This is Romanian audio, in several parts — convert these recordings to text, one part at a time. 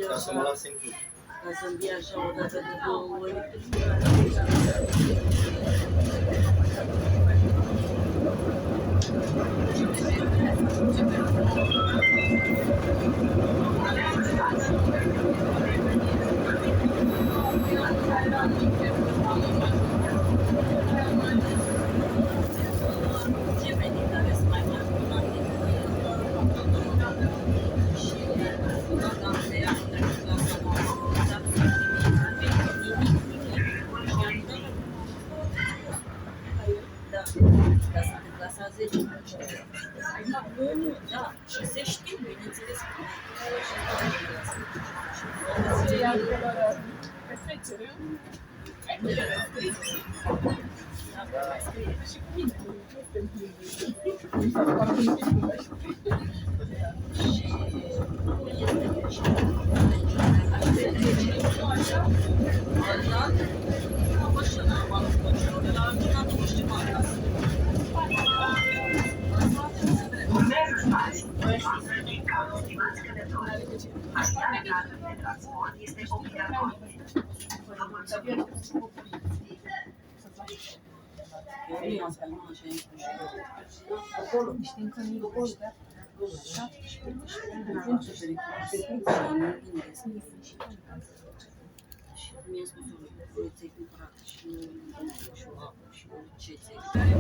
Transformă la simplu. Ca să-mi fie așa o dată de 2 ori. Gemenii care sunt mai mari cu un an de zile, și am de ea trecut clasa nouă, dar să nimic. Și am dat. Da, dar sunt în clasa 10. Nu, da, și se știu, bineînțeles că Ce e acolo la petrecere? Și cu mine, nu este în Este obligatoriu. Vă mulțumim. Acolo, știm că nu poți, da? 17 și mi-a spus eu, ți-ai cumpărat și o apă și o ce ți-ai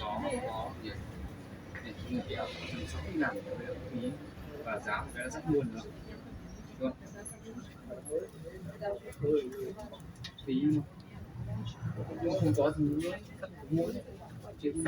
gió có việc để khi kéo sau khi làm phí và giá nó rất buồn rồi đúng không? Phí mà không có gì nữa cắt mũi trên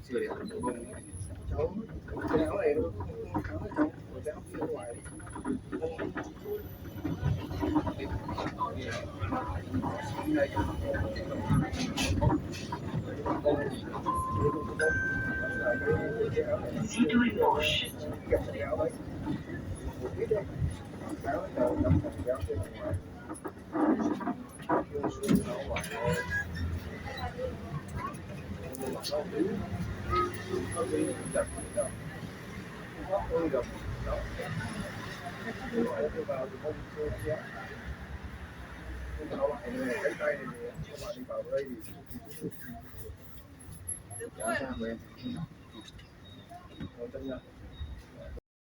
chưa để thành bông. cháu cái áo này nó không khá là cháu cái áo phía ngoài cái tay này các bạn đi vào đây thì